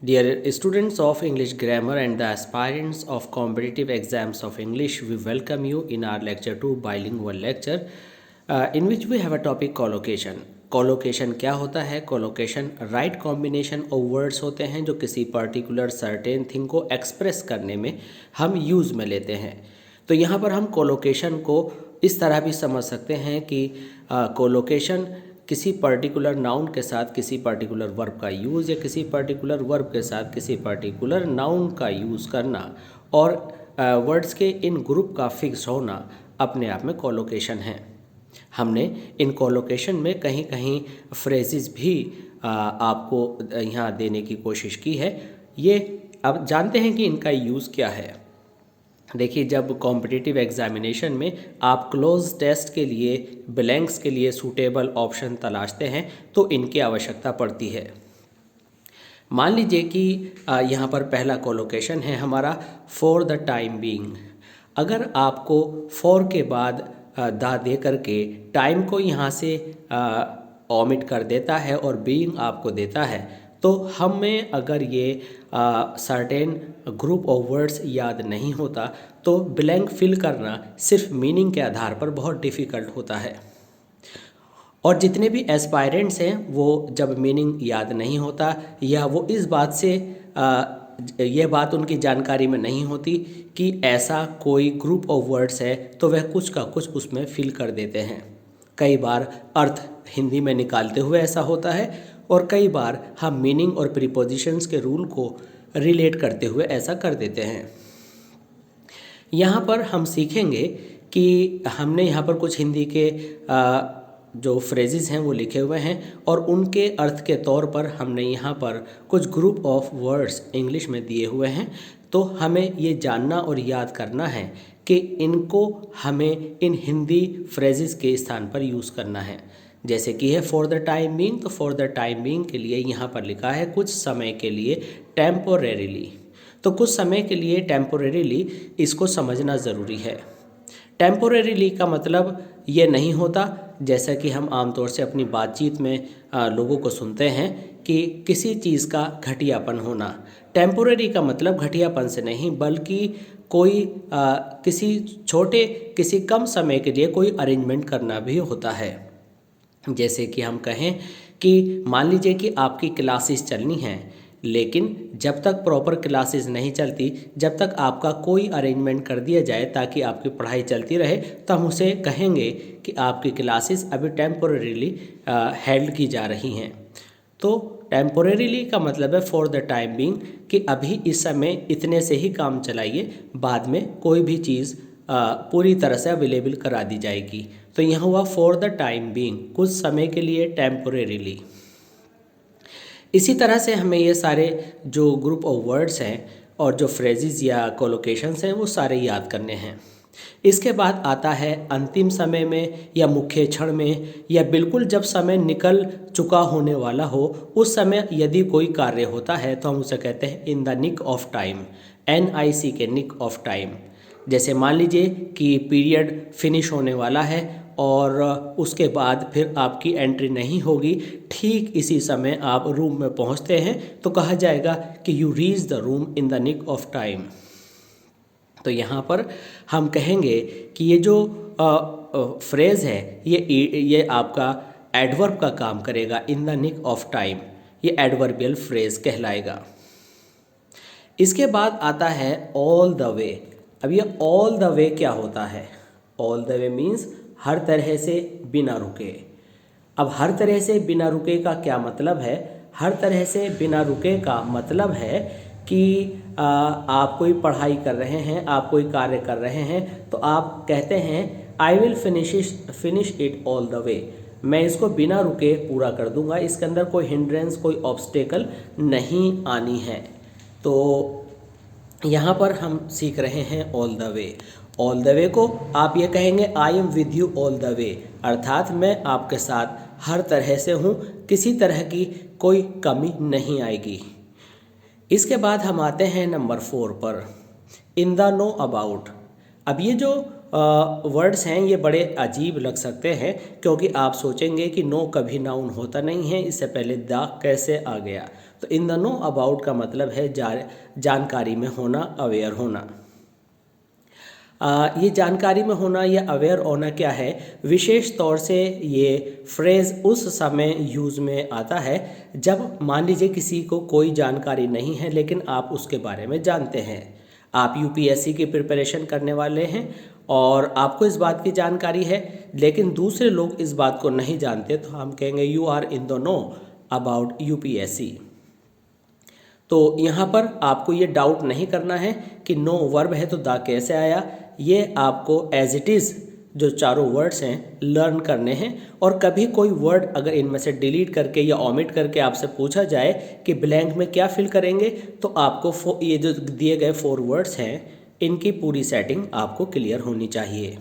Dear students of English grammar and the aspirants of competitive exams of English, we welcome you in our lecture 2 bilingual lecture in which we have a topic collocation. Collocation क्या होता है? Collocation right combination of words होते हैं जो किसी particular certain thing को express करने में हम use में लेते हैं। तो यहाँ पर हम collocation को इस तरह भी समझ सकते हैं कि collocation किसी पर्टिकुलर नाउन के साथ किसी पर्टिकुलर वर्ब का यूज़ या किसी पर्टिकुलर वर्ब के साथ किसी पर्टिकुलर नाउन का यूज़ करना और वर्ड्स के इन ग्रुप का फिक्स होना अपने आप में कोलोकेशन है। हमने इन कोलोकेशन में कहीं कहीं फ्रेजेस भी आपको यहाँ देने की कोशिश की है। ये अब जानते हैं कि इनका यूज़ क्या है। देखिए, जब कॉम्पिटिटिव एग्जामिनेशन में आप क्लोज टेस्ट के लिए ब्लैंक्स के लिए सूटेबल ऑप्शन तलाशते हैं तो इनकी आवश्यकता पड़ती है। मान लीजिए कि यहाँ पर पहला कोलोकेशन है हमारा फॉर द टाइम बीइंग। अगर आपको फॉर के बाद द दे करके टाइम को यहाँ से ओमिट कर देता है और बीइंग आपको देता है तो हमें अगर ये सर्टेन ग्रुप ऑफ वर्ड्स याद नहीं होता तो ब्लैंक फिल करना सिर्फ मीनिंग के आधार पर बहुत डिफ़िकल्ट होता है। और जितने भी एस्पायरेंट्स हैं वो जब मीनिंग याद नहीं होता या वो इस बात से ये बात उनकी जानकारी में नहीं होती कि ऐसा कोई ग्रुप ऑफ वर्ड्स है तो वह कुछ का कुछ उसमें फिल कर देते हैं। कई बार अर्थ हिंदी में निकालते हुए ऐसा होता है और कई बार हम मीनिंग और प्रीपोजिशंस के रूल को रिलेट करते हुए ऐसा कर देते हैं। यहाँ पर हम सीखेंगे कि हमने यहाँ पर कुछ हिंदी के जो फ्रेजेस हैं वो लिखे हुए हैं और उनके अर्थ के तौर पर हमने यहाँ पर कुछ ग्रुप ऑफ वर्ड्स इंग्लिश में दिए हुए हैं। तो हमें ये जानना और याद करना है कि इनको हमें इन हिंदी फ्रेजेस के स्थान पर यूज़ करना है। जैसे कि है फॉर द टाइम बीइंग, तो फॉर द टाइम बीइंग के लिए यहाँ पर लिखा है कुछ समय के लिए, टेम्पोरेरीली। तो कुछ समय के लिए टेम्पोरेरीली इसको समझना ज़रूरी है। टेम्पोरेरीली का मतलब ये नहीं होता जैसा कि हम आमतौर से अपनी बातचीत में लोगों को सुनते हैं कि किसी चीज़ का घटियापन होना। टेम्पोरेरी का मतलब घटियापन से नहीं बल्कि कोई किसी कम समय के लिए कोई अरेंजमेंट करना भी होता है। जैसे कि हम कहें कि मान लीजिए कि आपकी क्लासेस चलनी हैं लेकिन जब तक प्रॉपर क्लासेस नहीं चलती, जब तक आपका कोई अरेंजमेंट कर दिया जाए ताकि आपकी पढ़ाई चलती रहे तो हम उसे कहेंगे कि आपकी क्लासेस अभी टेम्पोरेरीली हेल्ड की जा रही हैं। तो टेम्पोरेरीली का मतलब है फॉर द टाइम बीइंग कि अभी इस समय इतने से ही काम चलाइए, बाद में कोई भी चीज़ पूरी तरह से अवेलेबल करा दी जाएगी। तो यह हुआ फॉर द टाइम बीइंग, कुछ समय के लिए, टेम्पोरेरीली। इसी तरह से हमें ये सारे जो ग्रुप ऑफ वर्ड्स हैं और जो फ्रेजेस या कोलोकेशंस हैं वो सारे याद करने हैं। इसके बाद आता है अंतिम समय में या मुख्य क्षण में या बिल्कुल जब समय निकल चुका होने वाला हो उस समय यदि कोई कार्य होता है तो हम उसे कहते हैं in the nick of time, NIC nick of time. जैसे मान लीजिए कि पीरियड फिनिश होने वाला है और उसके बाद फिर आपकी एंट्री नहीं होगी, ठीक इसी समय आप रूम में पहुंचते हैं तो कहा जाएगा कि you reach the room in the nick of time. तो यहाँ पर हम कहेंगे कि ये जो फ्रेज है ये आपका एडवर्ब का काम करेगा, in the nick of time, ये एडवर्बियल फ्रेज कहलाएगा। इसके बाद आता है ऑल द वे। अब ये ऑल द वे क्या होता है? ऑल द वे मीन्स हर तरह से बिना रुके। अब हर तरह से बिना रुके का क्या मतलब है? हर तरह से बिना रुके का मतलब है कि आप कोई पढ़ाई कर रहे हैं, आप कोई कार्य कर रहे हैं तो आप कहते हैं I will finish it all the way, मैं इसको बिना रुके पूरा कर दूंगा, इसके अंदर कोई हिंड्रेंस, कोई ऑब्स्टेकल नहीं आनी है। तो यहाँ पर हम सीख रहे हैं all the way. All the way को आप ये कहेंगे I am with you all the way, अर्थात मैं आपके साथ हर तरह से हूँ, किसी तरह की कोई कमी नहीं आएगी। इसके बाद हम आते हैं नंबर 4 पर, इन द नो अबाउट। अब ये जो वर्ड्स हैं ये बड़े अजीब लग सकते हैं क्योंकि आप सोचेंगे कि नो कभी नाउन होता नहीं है, इससे पहले द कैसे आ गया। तो इन द नो अबाउट का मतलब है जानकारी में होना, अवेयर होना। ये जानकारी में होना या अवेयर होना क्या है, विशेष तौर से ये फ्रेज़ उस समय यूज़ में आता है जब मान लीजिए किसी को कोई जानकारी नहीं है लेकिन आप उसके बारे में जानते हैं। आप यूपीएससी की प्रिपरेशन करने वाले हैं और आपको इस बात की जानकारी है लेकिन दूसरे लोग इस बात को नहीं जानते, तो हम कहेंगे you are in the know about UPSC. तो यहाँ पर आपको ये डाउट नहीं करना है कि नो वर्ब है तो दा कैसे आया, ये आपको एज इट इज़ जो चारों वर्ड्स हैं लर्न करने हैं। और कभी कोई वर्ड अगर इनमें से डिलीट करके या ओमिट करके आपसे पूछा जाए कि ब्लैंक में क्या फिल करेंगे, तो आपको ये जो दिए गए 4 वर्ड्स हैं इनकी पूरी सेटिंग आपको क्लियर होनी चाहिए।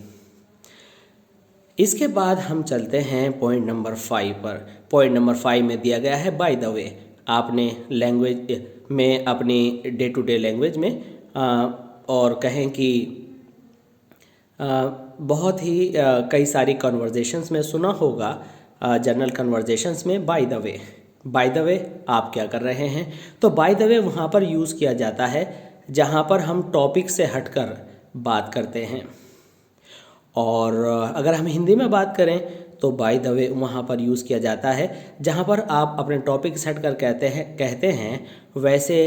इसके बाद हम चलते हैं पॉइंट नंबर 5 पर। पॉइंट नंबर 5 में दिया गया है बाय द वे। आपने लैंग्वेज में अपनी डे टू डे लैंग्वेज में और कहें कि बहुत ही कई सारी कन्वर्जेशंस में सुना होगा, जनरल कन्वर्जेशंस में by the way. By the way आप क्या कर रहे हैं, तो बाय द वे वहाँ पर यूज़ किया जाता है जहाँ पर हम टॉपिक से हटकर बात करते हैं। और अगर हम हिंदी में बात करें तो बाय द वे वहाँ पर यूज़ किया जाता है जहाँ पर आप अपने टॉपिक से हटकर कहते हैं वैसे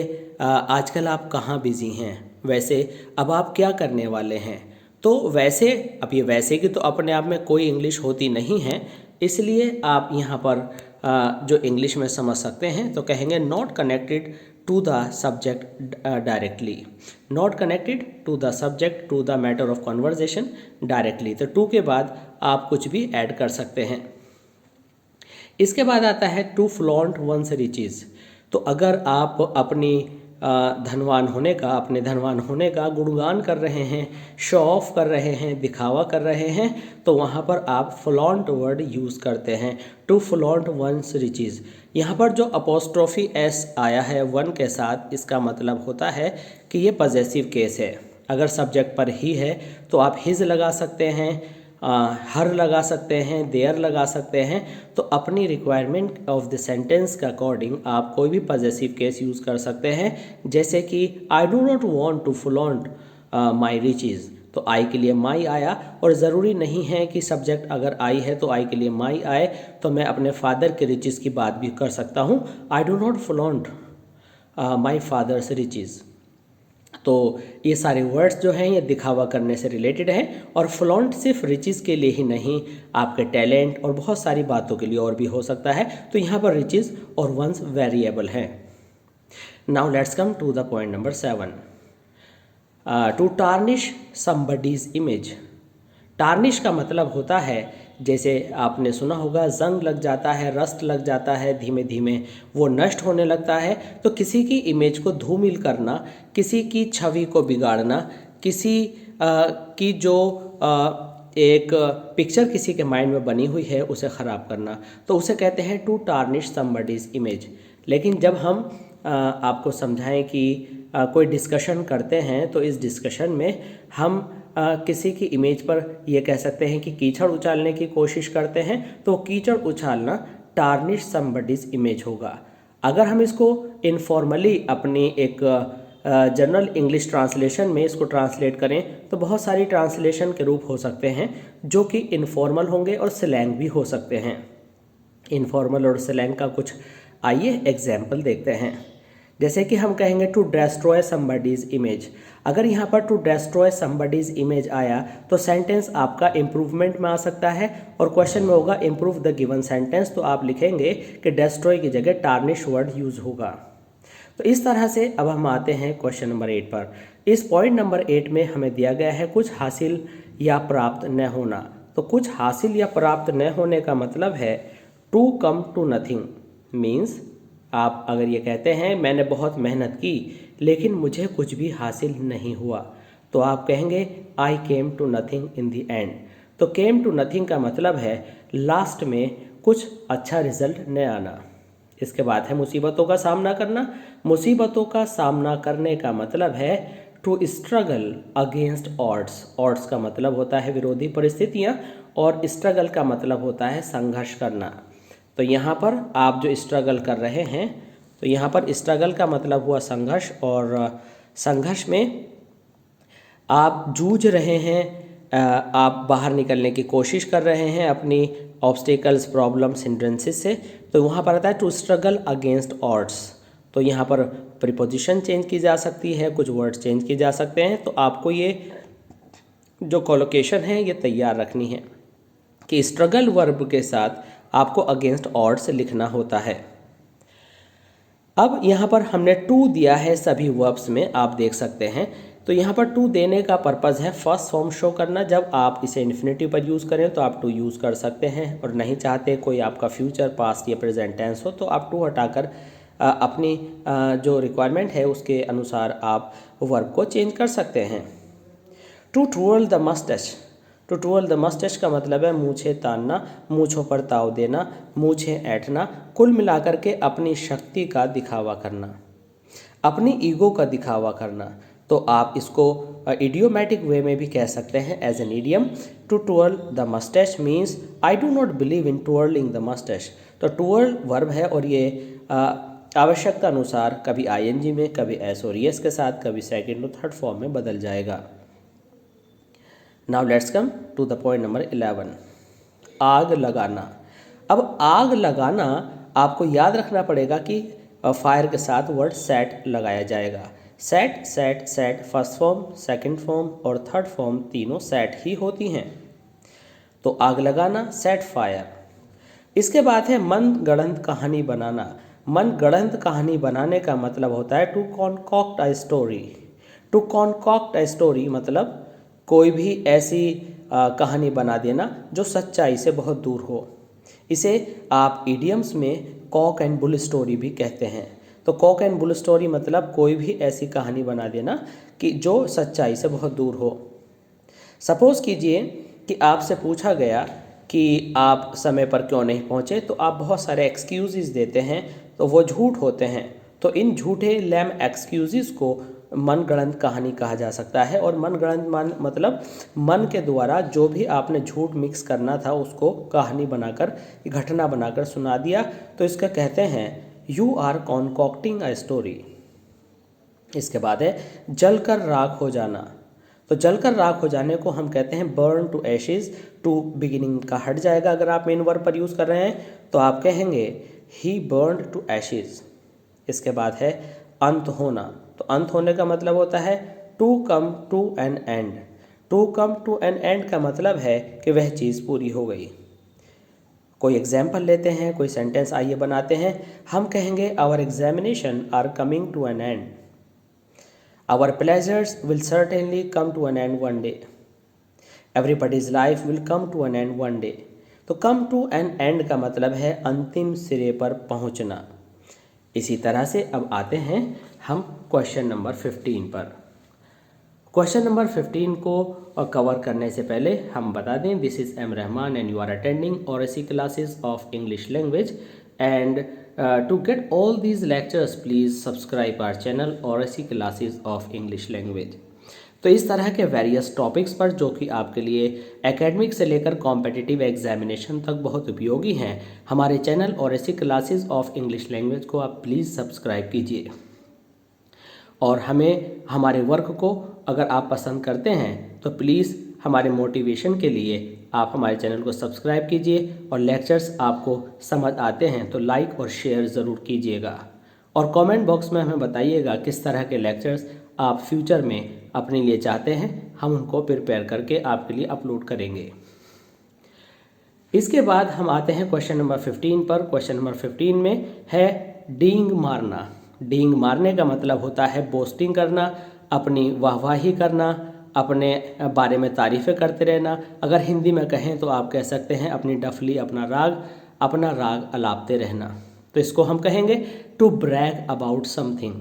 आजकल आप कहाँ बिज़ी हैं, वैसे अब आप क्या करने वाले हैं। तो वैसे, अब ये वैसे की तो अपने आप में कोई इंग्लिश होती नहीं है, इसलिए आप यहाँ पर जो इंग्लिश में समझ सकते हैं तो कहेंगे not connected to the subject directly, not connected to the subject to the matter of conversation directly. तो टू के बाद आप कुछ भी ऐड कर सकते हैं। इसके बाद आता है टू फ्लॉन्ट वंस रिचेस। तो अगर आप अपनी धनवान होने का, अपने धनवान होने का गुणगान कर रहे हैं, शो ऑफ कर रहे हैं, दिखावा कर रहे हैं, तो वहाँ पर आप फ्लॉन्ट वर्ड यूज़ करते हैं, टू फ्लॉन्ट वंस रिचेस। यहाँ पर जो अपोस्ट्रोफी एस आया है वन के साथ, इसका मतलब होता है कि ये पॉजेसिव केस है। अगर सब्जेक्ट पर ही है तो आप हिज लगा सकते हैं, हर लगा सकते हैं, देयर लगा सकते हैं। तो अपनी रिक्वायरमेंट ऑफ द सेंटेंस के अकॉर्डिंग आप कोई भी पॉजेसिव केस यूज़ कर सकते हैं, जैसे कि I do not want to flaunt my riches. तो आई के लिए माई आया, और ज़रूरी नहीं है कि सब्जेक्ट अगर आई है तो आई के लिए माई आए। तो मैं अपने फादर के रिचेस की बात भी कर सकता हूँ, I do not flaunt my father's riches. तो ये सारे वर्ड्स जो हैं ये दिखावा करने से रिलेटेड हैं, और फ्लॉन्ट सिर्फ रिचेस के लिए ही नहीं, आपके टैलेंट और बहुत सारी बातों के लिए और भी हो सकता है। तो यहाँ पर रिचेस और वंस वेरिएबल हैं। Now let's come to the point number 7, to tarnish somebody's image. Tarnish का मतलब होता है, जैसे आपने सुना होगा, जंग लग जाता है, रस्ट लग जाता है, धीमे धीमे वो नष्ट होने लगता है। तो किसी की इमेज को धूमिल करना, किसी की छवि को बिगाड़ना, किसी की जो एक पिक्चर किसी के माइंड में बनी हुई है उसे ख़राब करना, तो उसे कहते हैं टू टार्निश समबडीज इमेज। लेकिन जब हम आपको समझाएं कि कोई डिस्कशन करते हैं तो इस डिस्कशन में हम किसी की इमेज पर यह कह सकते हैं कि कीचड़ उछालने की कोशिश करते हैं, तो कीचड़ उछालना टार्निश समबडीज इमेज होगा। अगर हम इसको इनफॉर्मली अपनी एक जनरल इंग्लिश ट्रांसलेशन में इसको ट्रांसलेट करें तो बहुत सारी ट्रांसलेशन के रूप हो सकते हैं जो कि इनफॉर्मल होंगे और स्लैंग भी हो सकते हैं। इनफॉर्मल और स्लैंग का कुछ आइए एग्जाम्पल देखते हैं। जैसे कि हम कहेंगे टू डेस्ट्रॉय समबडीज इमेज। अगर यहाँ पर टू डेस्ट्रॉय समबडीज इमेज आया तो सेंटेंस आपका इम्प्रूवमेंट में आ सकता है, और क्वेश्चन में होगा इम्प्रूव द गिवन सेंटेंस, तो आप लिखेंगे कि डेस्ट्रॉय की जगह टार्निश वर्ड यूज होगा। तो इस तरह से अब हम आते हैं क्वेश्चन नंबर 8 पर। इस पॉइंट नंबर 8 में हमें दिया गया है कुछ हासिल या प्राप्त न होना। तो कुछ हासिल या प्राप्त न होने का मतलब है to come to nothing. Means आप अगर ये कहते हैं मैंने बहुत मेहनत की लेकिन मुझे कुछ भी हासिल नहीं हुआ, तो आप कहेंगे I came to nothing in the end. तो केम टू नथिंग का मतलब है लास्ट में कुछ अच्छा रिजल्ट न आना। इसके बाद है मुसीबतों का सामना करना। मुसीबतों का सामना करने का मतलब है to struggle against odds. Odds का मतलब होता है विरोधी परिस्थितियाँ, और स्ट्रगल का मतलब होता है संघर्ष करना। तो यहाँ पर आप जो स्ट्रगल कर रहे हैं तो यहाँ पर स्ट्रगल का मतलब हुआ संघर्ष, और संघर्ष में आप जूझ रहे हैं, आप बाहर निकलने की कोशिश कर रहे हैं अपनी ऑब्स्टिकल्स, प्रॉब्लम्स, हिंड्रेंसेस से। तो वहाँ पर आता है टू स्ट्रगल अगेंस्ट ऑड्स। तो यहाँ पर प्रीपोजिशन चेंज की जा सकती है, कुछ वर्ड्स चेंज किए जा सकते हैं। तो आपको ये जो कोलोकेशन है ये तैयार रखनी है कि स्ट्रगल वर्ब के साथ आपको अगेंस्ट ऑड्स लिखना होता है। अब यहाँ पर हमने टू दिया है सभी वर्ब्स में, आप देख सकते हैं। तो यहाँ पर टू देने का पर्पज़ है फर्स्ट फॉर्म शो करना। जब आप इसे इन्फिनेटिव पर यूज़ करें तो आप टू यूज़ कर सकते हैं, और नहीं चाहते कोई आपका फ्यूचर, पास्ट या प्रेजेंट टेंस हो तो आप टू हटाकर अपनी जो रिक्वायरमेंट है उसके अनुसार आप वर्ब को चेंज कर सकते हैं। To troll the moustache. To troll the moustache का मतलब है मूछें तानना, मूछों पर ताव देना, मूछें ऐंठना, कुल मिलाकर के अपनी शक्ति का दिखावा करना, अपनी ईगो का दिखावा करना। तो आप इसको इडियोमैटिक वे में भी कह सकते हैं as an idiom. To twirl the moustache means I do not believe in twirling the moustache. तो ट्वर्ल वर्ब है और ये आवश्यकता अनुसार कभी आईएनजी में, कभी एस और एस के साथ, कभी सेकंड और थर्ड फॉर्म में बदल जाएगा। Now let's come to the point number 11, आग लगाना। अब आग लगाना आपको याद रखना पड़ेगा कि फायर के साथ वर्ड सेट लगाया जाएगा। Set, set, set first form, second form और थर्ड फॉर्म तीनों सेट ही होती हैं। तो आग लगाना, सेट फायर। इसके बाद है मन गढ़ंत कहानी बनाना। मन गढ़ंत कहानी बनाने का मतलब होता है to concoct a story. To concoct a story मतलब कोई भी ऐसी कहानी बना देना जो सच्चाई से बहुत दूर हो। इसे आप इडियम्स में कॉक एंड बुल स्टोरी भी कहते हैं। तो कॉक एंड बुल स्टोरी मतलब कोई भी ऐसी कहानी बना देना कि जो सच्चाई से बहुत दूर हो। सपोज़ कीजिए कि आपसे पूछा गया कि आप समय पर क्यों नहीं पहुँचे, तो आप बहुत सारे एक्सक्यूज़ेस देते हैं, तो वो झूठ होते हैं। तो इन झूठे लैम एक्सक्यूज़ेस को मनगढ़ंत कहानी कहा जा सकता है। और मनगढ़ंत मतलब मन के द्वारा जो भी आपने झूठ मिक्स करना था उसको कहानी बनाकर, घटना बनाकर सुना दिया, तो इसका कहते हैं यू आर कॉन्कॉक्टिंग अ स्टोरी। इसके बाद है जलकर राख हो जाना। तो जलकर राख हो जाने को हम कहते हैं burn to ashes. To beginning का हट जाएगा अगर आप मेन वर्ब पर यूज़ कर रहे हैं, तो आप कहेंगे ही बर्न्ड टू एशेज। इसके बाद है अंत होना। तो अंत होने का मतलब होता है to come to an end. To come to an end का मतलब है कि वह चीज़ पूरी हो गई। कोई एग्जाम्पल लेते हैं, कोई सेंटेंस आइए बनाते हैं। हम कहेंगे our examination are coming to an end. Our pleasures will certainly come to an end one day. Everybody's life will come to an end one day. तो कम टू एन एंड का मतलब है अंतिम सिरे पर पहुंचना। इसी तरह से अब आते हैं हम क्वेश्चन नंबर 15 पर। क्वेश्चन नंबर 15 को कवर करने से पहले हम बता दें this is M Rahman and you are attending oracy classes of English language and to get all these lectures please subscribe our channel oracy classes of English language. तो इस तरह के वेरियस टॉपिक्स पर जो कि आपके लिए एकेडमिक से लेकर कॉम्पिटिटिव एग्जामिनेशन तक बहुत उपयोगी हैं, हमारे channel oracy classes of English language को आप प्लीज़ सब्सक्राइब कीजिए। और हमें हमारे वर्क को अगर आप पसंद करते हैं तो प्लीज़ हमारे मोटिवेशन के लिए आप हमारे चैनल को सब्सक्राइब कीजिए, और लेक्चर्स आपको समझ आते हैं तो लाइक और शेयर ज़रूर कीजिएगा। और कमेंट बॉक्स में हमें बताइएगा किस तरह के लेक्चर्स आप फ्यूचर में अपने लिए चाहते हैं, हम उनको प्रिपेयर करके आपके लिए अपलोड करेंगे। इसके बाद हम आते हैं क्वेश्चन नंबर 15 पर। क्वेश्चन नंबर 15 में है डींग मारना। डींग मारने का मतलब होता है बोस्टिंग करना, अपनी वाहवाही करना, अपने बारे में तारीफ़ें करते रहना। अगर हिंदी में कहें तो आप कह सकते हैं अपनी डफली, अपना राग अलापते रहना। तो इसको हम कहेंगे to brag about something.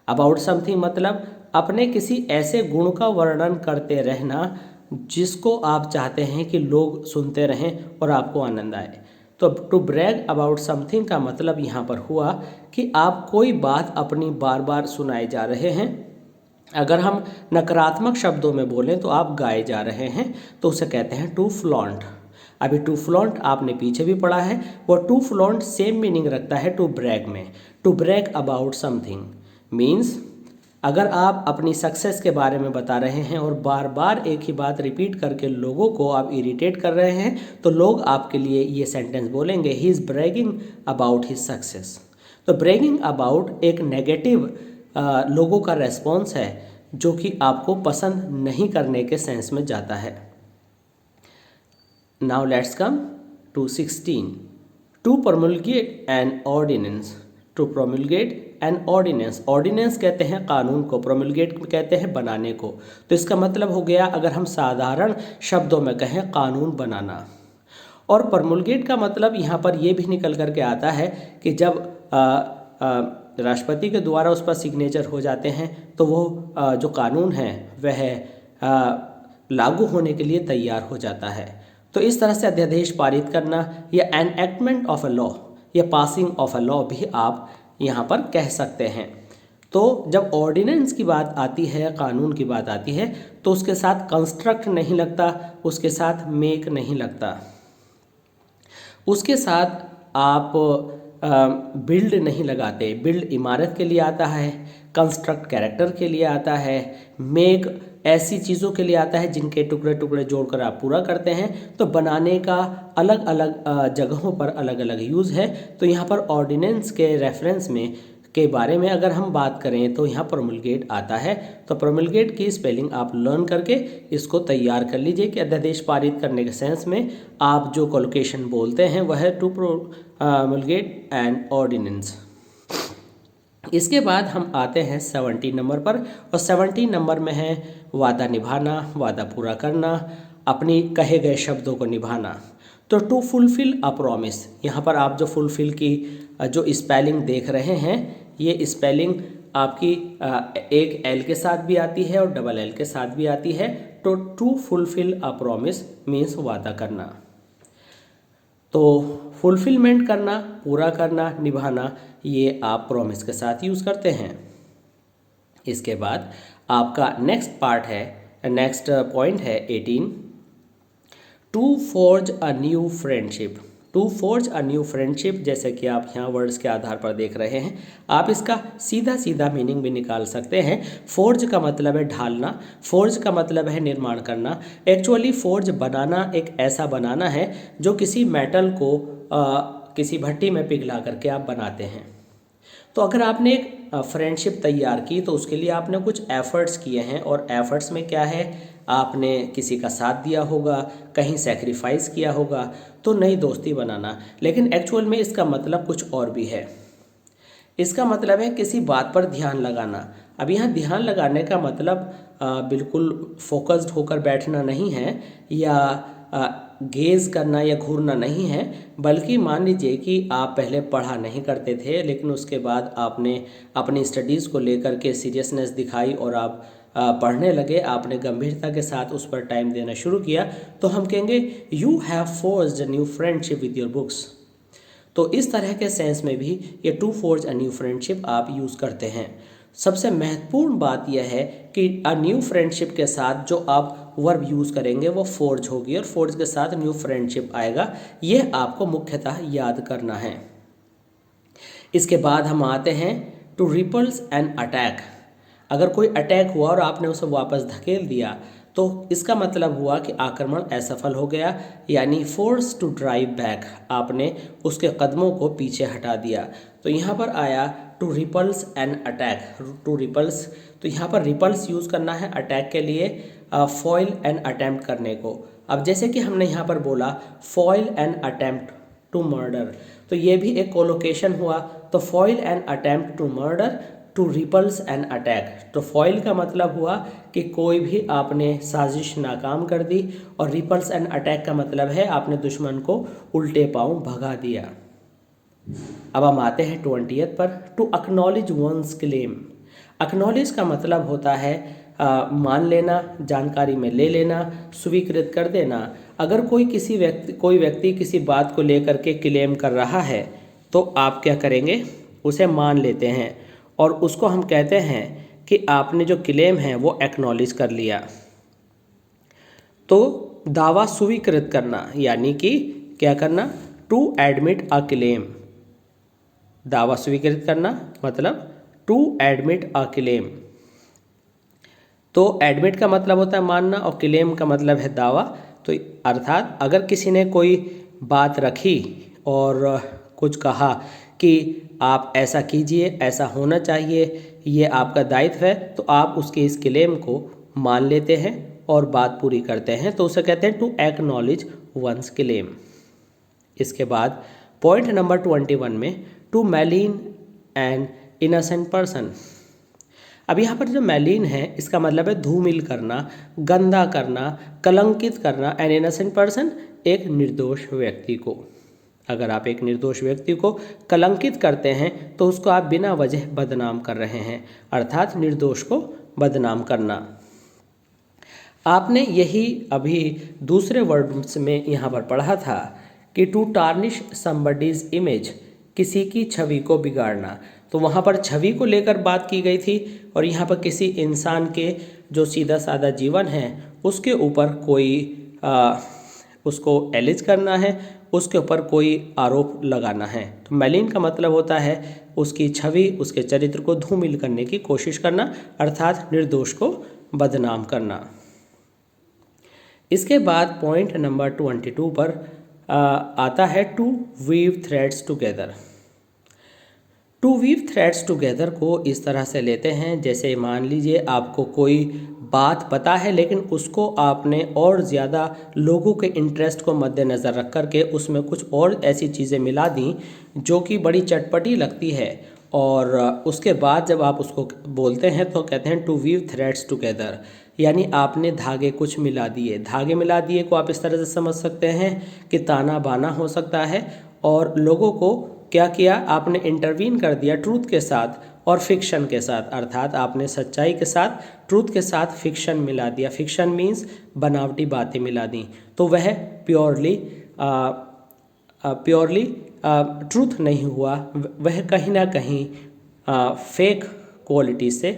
About something मतलब अपने किसी ऐसे गुण का वर्णन करते रहना जिसको आप चाहते हैं कि लोग सुनते रहें और आपको आनंद आए। तो टू ब्रैग अबाउट समथिंग का मतलब यहाँ पर हुआ कि आप कोई बात अपनी बार बार सुनाए जा रहे हैं। अगर हम नकारात्मक शब्दों में बोलें तो आप गाए जा रहे हैं, तो उसे कहते हैं टू फ्लॉन्ट। अभी टू फ्लॉन्ट आपने पीछे भी पढ़ा है, वो टू फ्लॉन्ट सेम मीनिंग रखता है टू ब्रैग में। To brag about something means अगर आप अपनी सक्सेस के बारे में बता रहे हैं और बार बार एक ही बात रिपीट करके लोगों को आप इरिटेट कर रहे हैं तो लोग आपके लिए ये सेंटेंस बोलेंगे he is bragging about his success. तो ब्रैगिंग अबाउट एक नेगेटिव लोगों का रेस्पॉन्स है जो कि आपको पसंद नहीं करने के सेंस में जाता है। Now let's come to 16 to promulgate an ordinance. To promulgate an ordinance, ordinance कहते हैं कानून को, प्रोमुलगेट कहते हैं बनाने को। तो इसका मतलब हो गया अगर हम साधारण शब्दों में कहें कानून बनाना। और प्रोमुलगेट का मतलब यहाँ पर ये भी निकल करके आता है कि जब राष्ट्रपति के द्वारा उस पर सिग्नेचर हो जाते हैं तो वो जो कानून है वह लागू होने के लिए तैयार हो जाता है। तो इस तरह से अध्यादेश पारित करना या एनएक्टमेंट ऑफ अ लॉ या पासिंग ऑफ अ लॉ भी आप यहाँ पर कह सकते हैं। तो जब ऑर्डिनेंस की बात आती है, कानून की बात आती है, तो उसके साथ कंस्ट्रक्ट नहीं लगता, उसके साथ मेक नहीं लगता, उसके साथ आप बिल्ड नहीं लगाते। बिल्ड इमारत के लिए आता है, कंस्ट्रक्ट कैरेक्टर के लिए आता है, मेक ऐसी चीज़ों के लिए आता है जिनके टुकड़े टुकड़े जोड़कर आप पूरा करते हैं। तो बनाने का अलग अलग जगहों पर अलग अलग यूज़ है। तो यहाँ पर ऑर्डिनेंस के रेफरेंस में के बारे में अगर हम बात करें तो यहाँ प्रोमुलगेट आता है। तो प्रोमुलगेट की स्पेलिंग आप लर्न करके इसको तैयार कर लीजिए कि अध्यादेश पारित करने के सेंस में आप जो कोलोकेशन बोलते हैं वह है टू प्रोमुलगेट एन ऑर्डिनेंस। इसके बाद हम आते हैं 17 नंबर पर, और 17 नंबर में है वादा निभाना, वादा पूरा करना, अपनी कहे गए शब्दों को निभाना। तो टू फुलफिल अ प्रॉमिस, यहाँ पर आप जो फुलफिल की जो स्पेलिंग देख रहे हैं ये स्पेलिंग आपकी एक एल के साथ भी आती है और डबल एल के साथ भी आती है। तो to fulfil a promise means वादा करना। तो फुलफिलमेंट करना, पूरा करना, निभाना, ये आप प्रॉमिस के साथ यूज़ करते हैं। इसके बाद आपका नेक्स्ट पॉइंट है 18 to forge a new friendship. To forge a new friendship, जैसे कि आप यहाँ वर्ड्स के आधार पर देख रहे हैं, आप इसका सीधा सीधा मीनिंग भी निकाल सकते हैं। फोर्ज का मतलब है ढालना, फोर्ज का मतलब है निर्माण करना। एक्चुअली फोर्ज बनाना एक ऐसा बनाना है जो किसी मेटल को किसी भट्टी में पिघला करके आप बनाते हैं। तो अगर आपने एक फ्रेंडशिप तैयार की तो उसके लिए आपने कुछ एफर्ट्स किए हैं, और एफर्ट्स में क्या है, आपने किसी का साथ दिया होगा, कहीं सेक्रीफाइस किया होगा, तो नई दोस्ती बनाना। लेकिन एक्चुअल में इसका मतलब कुछ और भी है। इसका मतलब है किसी बात पर ध्यान लगाना। अब यहाँ ध्यान लगाने का मतलब बिल्कुल फोकस्ड होकर बैठना नहीं है, या गेज करना या घूरना नहीं है, बल्कि मान लीजिए कि आप पहले पढ़ा नहीं करते थे लेकिन उसके बाद आपने अपनी स्टडीज़ को लेकर के सीरियसनेस दिखाई और आप पढ़ने लगे, आपने गंभीरता के साथ उस पर टाइम देना शुरू किया, तो हम कहेंगे you have forged a new friendship with your books. तो इस तरह के सेंस में भी ये to forge a new friendship आप यूज़ करते हैं। सबसे महत्वपूर्ण बात यह है कि अ न्यू फ्रेंडशिप के साथ जो आप वर्ब यूज़ करेंगे वो फोर्ज होगी, और फोर्ज के साथ न्यू फ्रेंडशिप आएगा। यह आपको मुख्यतः याद करना है। इसके बाद हम आते हैं टू रिपल्स एन अटैक। अगर कोई अटैक हुआ और आपने उसे वापस धकेल दिया तो इसका मतलब हुआ कि आक्रमण असफल हो गया, यानी फोर्स टू ड्राइव बैक, आपने उसके कदमों को पीछे हटा दिया। तो यहाँ पर आया to repulse an attack. To repulse, तो यहाँ पर रिपल्स यूज़ करना है अटैक के लिए, फॉइल एन अटेम्प्ट करने को। अब जैसे कि हमने यहाँ पर बोला foil an attempt to murder, तो ये भी एक कोलोकेशन हुआ। तो foil an attempt to murder to repulse an attack. तो फॉइल का मतलब हुआ कि कोई भी आपने साजिश नाकाम कर दी, और रिपल्स एन अटैक का मतलब है आपने दुश्मन को उल्टे पांव भगा दिया। अब हम आते हैं 20th पर, to acknowledge one's claim. Acknowledge का मतलब होता है मान लेना, जानकारी में ले लेना, स्वीकृत कर देना। अगर कोई व्यक्ति किसी बात को लेकर के क्लेम कर रहा है तो आप क्या करेंगे, उसे मान लेते हैं, और उसको हम कहते हैं कि आपने जो क्लेम है वो एक्नॉलेज कर लिया। तो दावा स्वीकृत करना, यानी कि क्या करना, टू एडमिट अ क्लेम। दावा स्वीकृत करना, मतलब टू एडमिट अ क्लेम। तो एडमिट का मतलब होता है मानना और क्लेम का मतलब है दावा। तो अर्थात अगर किसी ने कोई बात रखी और कुछ कहा कि आप ऐसा कीजिए, ऐसा होना चाहिए, ये आपका दायित्व है, तो आप उसके इस क्लेम को मान लेते हैं और बात पूरी करते हैं, तो उसे कहते हैं टू एक्नॉलेज वंस क्लेम। इसके बाद पॉइंट नंबर 21 में टू मैलीन एन इनोसेंट पर्सन। अब यहाँ पर जो मैलीन है इसका मतलब है धूमिल करना, गंदा करना, कलंकित करना। एन इनोसेंट पर्सन, एक निर्दोष व्यक्ति को। अगर आप एक निर्दोष व्यक्ति को कलंकित करते हैं तो उसको आप बिना वजह बदनाम कर रहे हैं, अर्थात निर्दोष को बदनाम करना। आपने यही अभी दूसरे वर्ड्स में यहाँ पर पढ़ा था कि टू टार्निश समबडीज इमेज, किसी की छवि को बिगाड़ना। तो वहाँ पर छवि को लेकर बात की गई थी और यहाँ पर किसी इंसान के जो सीधा साधा जीवन है उसके ऊपर कोई उसको एलिज करना है, उसके ऊपर कोई आरोप लगाना है। तो मैलिन का मतलब होता है उसकी छवि, उसके चरित्र को धूमिल करने की कोशिश करना, अर्थात निर्दोष को बदनाम करना। इसके बाद पॉइंट नंबर 22 पर आता है to weave threads together. To weave threads together को इस तरह से लेते हैं, जैसे मान लीजिए आपको कोई बात पता है लेकिन उसको आपने और ज़्यादा लोगों के इंटरेस्ट को मद्देनज़र रख कर के उसमें कुछ और ऐसी चीज़ें मिला दी जो कि बड़ी चटपटी लगती है, और उसके बाद जब आप उसको बोलते हैं तो कहते हैं टू वीव थ्रेड्स टुगेदर, यानी आपने धागे कुछ मिला दिए। धागे मिला दिए को आप इस तरह से समझ सकते हैं कि ताना बाना हो सकता है, और लोगों को क्या किया, आपने इंटरवीन कर दिया ट्रूथ के साथ और फिक्शन के साथ, अर्थात आपने सच्चाई के साथ ट्रूथ के साथ फिक्शन मिला दिया। फिक्शन मीन्स बनावटी बातें मिला दी, तो वह प्योरली ट्रूथ नहीं हुआ, वह कहीं ना कहीं फेक क्वालिटी से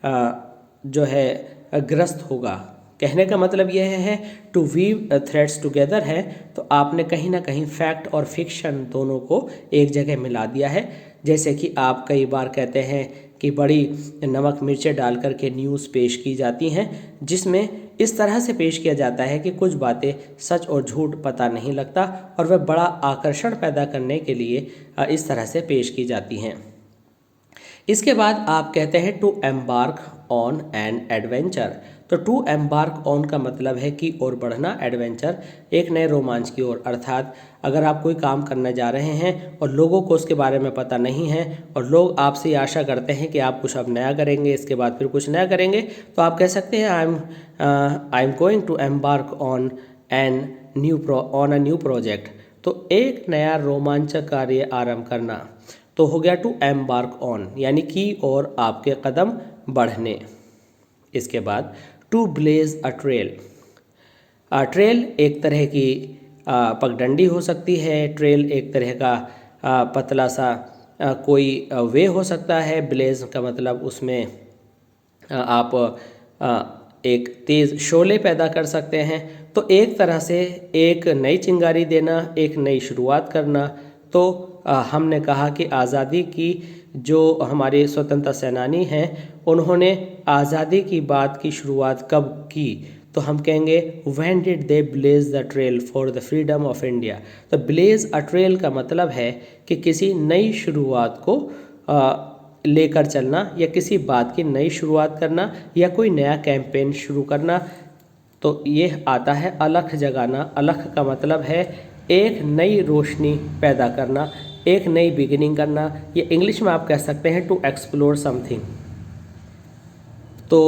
जो है ग्रस्त होगा। कहने का मतलब यह है टू वीव थ्रेड्स टुगेदर है तो आपने कहीं ना कहीं फैक्ट और फिक्शन दोनों को एक जगह मिला दिया है। जैसे कि आप कई बार कहते हैं कि बड़ी नमक मिर्चें डाल कर के न्यूज़ पेश की जाती हैं, जिसमें इस तरह से पेश किया जाता है कि कुछ बातें सच और झूठ पता नहीं लगता, और वह बड़ा आकर्षण पैदा करने के लिए इस तरह से पेश की जाती हैं। इसके बाद आप कहते हैं to embark on an adventure. तो टू एम्बार्क ऑन का मतलब है कि ओर बढ़ना, एडवेंचर एक नए रोमांच की ओर, अर्थात अगर आप कोई काम करने जा रहे हैं और लोगों को उसके बारे में पता नहीं है और लोग आपसे आशा करते हैं कि आप कुछ अब नया करेंगे, इसके बाद फिर कुछ नया करेंगे, तो आप कह सकते हैं I am going to embark on a new project. तो एक नया रोमांचक कार्य आरंभ करना, तो हो गया टू एम्बार्क ऑन, यानी कि और आपके कदम बढ़ने। इसके बाद to blaze a trail. Trail एक तरह की पगडंडी हो सकती है, ट्रेल एक तरह का पतला सा कोई वे हो सकता है। ब्लेज का मतलब उसमें आप एक तेज़ शोले पैदा कर सकते हैं। तो एक तरह से एक नई चिंगारी देना, एक नई शुरुआत करना। तो हमने कहा कि आज़ादी की जो हमारे स्वतंत्रता सेनानी हैं उन्होंने आज़ादी की बात की शुरुआत कब की, तो हम कहेंगे when did they blaze the trail for the freedom of India. तो ब्लेज अ ट्रेल का मतलब है कि किसी नई शुरुआत को लेकर चलना, या किसी बात की नई शुरुआत करना, या कोई नया कैंपेन शुरू करना। तो ये आता है अलख जगाना। अलख का मतलब है एक नई रोशनी पैदा करना, एक नई बिगिनिंग करना, या इंग्लिश में आप कह सकते हैं टू एक्सप्लोर समथिंग। तो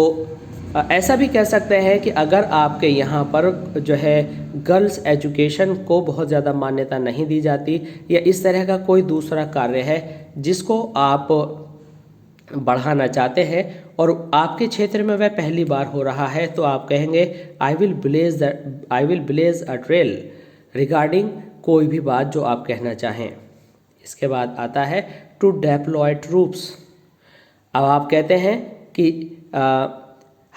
ऐसा भी कह सकते हैं कि अगर आपके यहाँ पर जो है गर्ल्स एजुकेशन को बहुत ज़्यादा मान्यता नहीं दी जाती, या इस तरह का कोई दूसरा कार्य है जिसको आप बढ़ाना चाहते हैं और आपके क्षेत्र में वह पहली बार हो रहा है, तो आप कहेंगे I will blaze a trail regarding कोई भी बात जो आप कहना चाहें। इसके बाद आता है टू डेप्लॉय ट्रूप्स। अब आप कहते हैं कि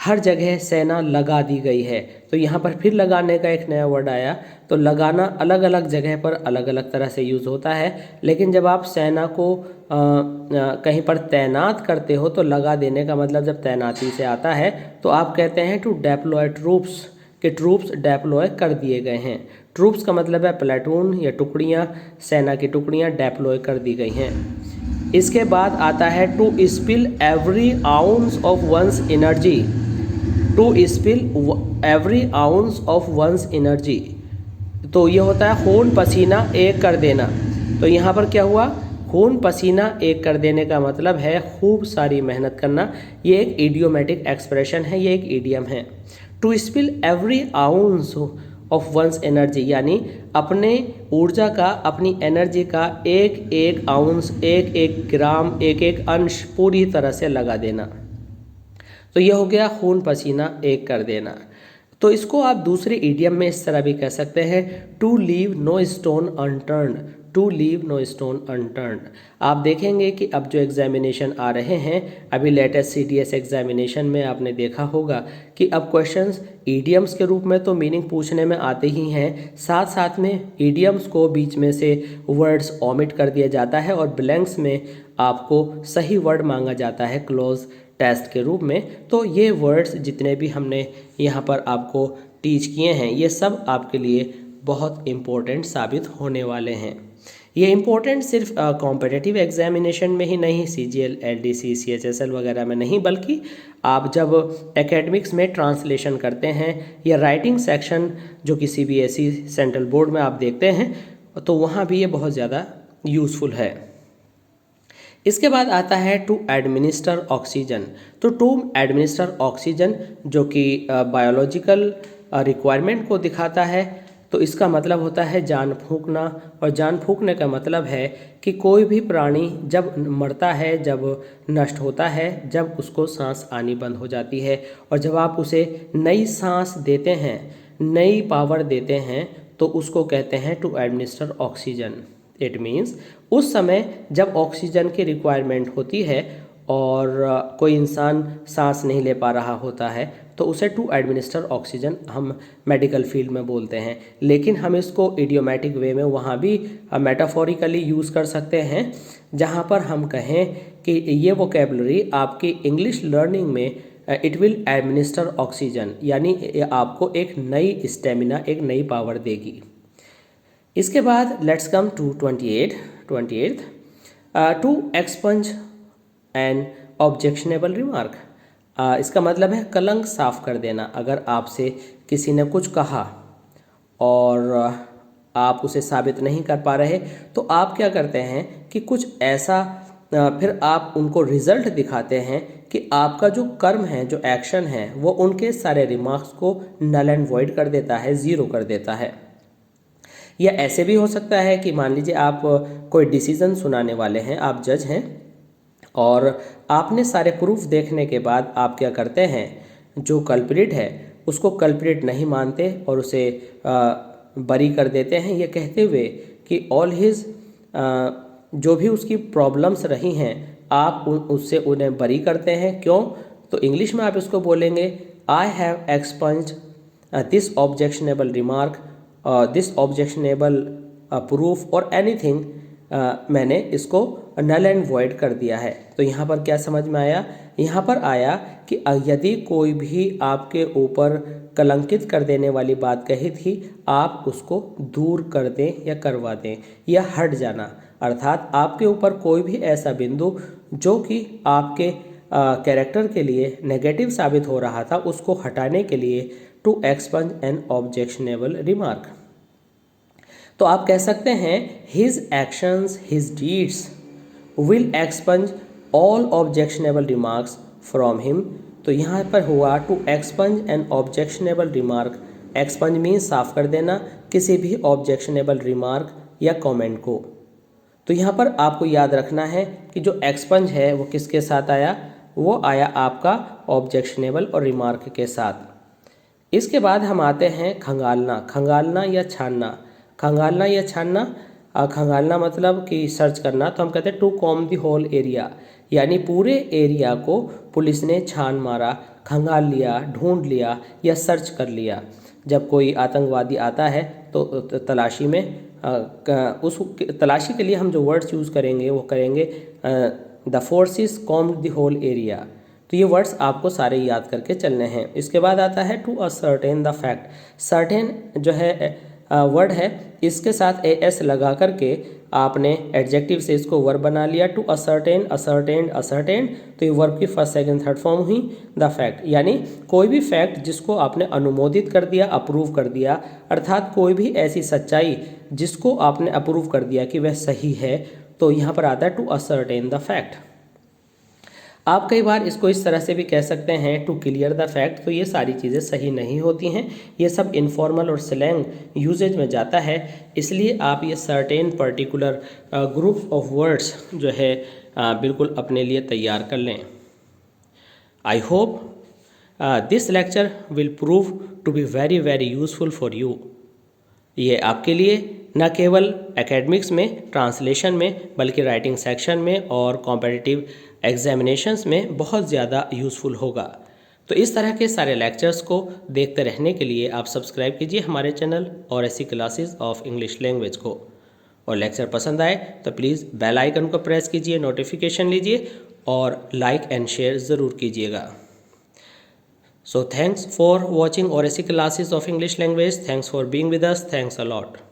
हर जगह सेना लगा दी गई है। तो यहाँ पर फिर लगाने का एक नया वर्ड आया। तो लगाना अलग अलग जगह पर अलग अलग तरह से यूज़ होता है, लेकिन जब आप सेना को कहीं पर तैनात करते हो तो लगा देने का मतलब जब तैनाती से आता है तो आप कहते हैं टू डेप्लॉय ट्रूप्स, कि ट्रूप्स डेप्लॉय कर दिए गए हैं। ट्रूप्स का मतलब है प्लेटून या टुकड़ियाँ, सेना की टुकड़ियाँ डेप्लॉय कर दी गई हैं। इसके बाद आता है to spill every ounce of one's energy, to spill every ounce of one's energy. तो ये होता है खून पसीना एक कर देना। तो यहाँ पर क्या हुआ, खून पसीना एक कर देने का मतलब है खूब सारी मेहनत करना। ये एक इडियोमेटिक एक्सप्रेशन है, ये एक इडियम है। To spill every ounce of one's energy यानी अपने ऊर्जा का, अपनी एनर्जी का एक एक आउंस, एक एक ग्राम, एक एक अंश पूरी तरह से लगा देना। तो ये हो गया खून पसीना एक कर देना। तो इसको आप दूसरे इडियम में इस तरह भी कह सकते हैं, to leave no stone unturned, to leave no stone unturned. आप देखेंगे कि अब जो एग्जामिनेशन आ रहे हैं, अभी लेटेस्ट CDS एग्जामिनेशन में आपने देखा होगा कि अब क्वेश्चंस इडियम्स के रूप में तो मीनिंग पूछने में आते ही हैं, साथ साथ में इडियम्स को बीच में से वर्ड्स ओमिट कर दिया जाता है और ब्लैंक्स में आपको सही वर्ड मांगा जाता है क्लोज टेस्ट के रूप में। तो ये वर्ड्स जितने भी हमने यहाँ पर आपको टीच किए हैं, ये सब आपके लिए बहुत इम्पोर्टेंट साबित होने वाले हैं। ये इम्पोर्टेंट सिर्फ कॉम्पिटिटिव एग्जामिनेशन में ही नहीं, CGL, LDC, CHSL वगैरह में नहीं, बल्कि आप जब एकेडमिक्स में ट्रांसलेशन करते हैं या राइटिंग सेक्शन जो कि CBSE सेंट्रल बोर्ड में आप देखते हैं, तो वहाँ भी ये बहुत ज़्यादा यूज़फुल है। इसके बाद आता है टू एडमिनिस्टर ऑक्सीजन। तो टू एडमिनिस्टर ऑक्सीजन जो कि बायोलॉजिकल रिक्वायरमेंट को दिखाता है, तो इसका मतलब होता है जान फूंकना। और जान फूंकने का मतलब है कि कोई भी प्राणी जब मरता है, जब नष्ट होता है, जब उसको सांस आनी बंद हो जाती है और जब आप उसे नई सांस देते हैं, नई पावर देते हैं, तो उसको कहते हैं to administer oxygen. It means उस समय जब ऑक्सीजन की रिक्वायरमेंट होती है और कोई इंसान सांस नहीं ले पा रहा होता है, तो उसे टू एडमिनिस्टर ऑक्सीजन हम मेडिकल फील्ड में बोलते हैं। लेकिन हम इसको इडियोमेटिक वे में वहाँ भी मेटाफोरिकली यूज़ कर सकते हैं, जहाँ पर हम कहें कि ये वोकेबलरी आपकी इंग्लिश लर्निंग में इट विल एडमिनिस्टर ऑक्सीजन, यानी आपको एक नई स्टेमिना, एक नई पावर देगी। इसके बाद let's come to 28th to expunge an objectionable remark. इसका मतलब है कलंक साफ कर देना। अगर आपसे किसी ने कुछ कहा और आप उसे साबित नहीं कर पा रहे, तो आप क्या करते हैं कि कुछ ऐसा फिर आप उनको रिजल्ट दिखाते हैं कि आपका जो कर्म है, जो एक्शन है, वो उनके सारे रिमार्क्स को नल एंड वॉइड कर देता है, ज़ीरो कर देता है। या ऐसे भी हो सकता है कि मान लीजिए आप कोई डिसीज़न सुनाने वाले हैं, आप जज हैं और आपने सारे प्रूफ देखने के बाद आप क्या करते हैं, जो कल्प्रिट है उसको कल्प्रिट नहीं मानते और उसे बरी कर देते हैं, ये कहते हुए कि ऑल हिज जो भी उसकी प्रॉब्लम्स रही हैं आप उससे उन्हें बरी करते हैं। क्यों? तो इंग्लिश में आप इसको बोलेंगे I have expunged this objectionable remark, this objectionable proof और एनीथिंग, मैंने इसको नल एंड वॉइड कर दिया है। तो यहाँ पर क्या समझ में आया? यहाँ पर आया कि यदि कोई भी आपके ऊपर कलंकित कर देने वाली बात कही थी, आप उसको दूर कर दें या करवा दें या हट जाना, अर्थात आपके ऊपर कोई भी ऐसा बिंदु जो कि आपके कैरेक्टर के लिए नेगेटिव साबित हो रहा था, उसको हटाने के लिए to expunge an objectionable remark. तो आप कह सकते हैं his actions, his deeds will expunge all objectionable remarks from him. तो यहाँ पर हुआ to expunge an objectionable remark. Expunge means साफ कर देना किसी भी ऑब्जेक्शनेबल रिमार्क या कमेंट को। तो यहाँ पर आपको याद रखना है कि जो एक्सपंज है वो किसके साथ आया? वो आया आपका ऑब्जेक्शनेबल और रिमार्क के साथ। इसके बाद हम आते हैं खंगालना। खंगालना या छानना। खंगालना या छानना, खंगालना मतलब कि सर्च करना, तो हम कहते हैं to comb the whole area, यानी पूरे एरिया को पुलिस ने छान मारा, खंगाल लिया, ढूंढ लिया या सर्च कर लिया। जब कोई आतंकवादी आता है तो तलाशी में उस तलाशी के लिए हम जो वर्ड्स यूज़ करेंगे वो करेंगे the forces combed the whole area. तो ये वर्ड्स आपको सारे याद करके चलने हैं। इसके बाद आता है to ascertain the fact. Certain जो है वर्ड है, इसके साथ एस लगा करके आपने एडजेक्टिव से इसको वर्ब बना लिया। टू असर्टेन, असर्टेन, असर्टेन, तो ये वर्ब की फर्स्ट सेकंड थर्ड फॉर्म हुई द फैक्ट। यानी कोई भी फैक्ट जिसको आपने अनुमोदित कर दिया, अप्रूव कर दिया, अर्थात कोई भी ऐसी सच्चाई जिसको आपने अप्रूव कर दिया कि वह सही है, तो यहाँ पर आता है टू असर्टेन द फैक्ट। आप कई बार इसको इस तरह से भी कह सकते हैं टू क्लियर द फैक्ट। तो ये सारी चीज़ें सही नहीं होती हैं, ये सब इनफॉर्मल और स्लैंग यूजेज में जाता है। इसलिए आप ये certain particular group of words जो है बिल्कुल अपने लिए तैयार कर लें। I hope this lecture will prove to be very very useful for you. ये आपके लिए न केवल एकेडमिक्स में, ट्रांसलेशन में, बल्कि राइटिंग सेक्शन में और कॉम्पिटिटिव एग्जामिनेशंस में बहुत ज़्यादा यूज़फुल होगा। तो इस तरह के सारे लेक्चर्स को देखते रहने के लिए आप सब्सक्राइब कीजिए हमारे चैनल और ऐसी क्लासेस ऑफ इंग्लिश लैंग्वेज को। और लेक्चर पसंद आए तो प्लीज़ बेल आइकन को प्रेस कीजिए, नोटिफिकेशन लीजिए और लाइक एंड शेयर ज़रूर कीजिएगा। So thanks for watching ORSC classes of English language. Thanks for being with us. Thanks a lot.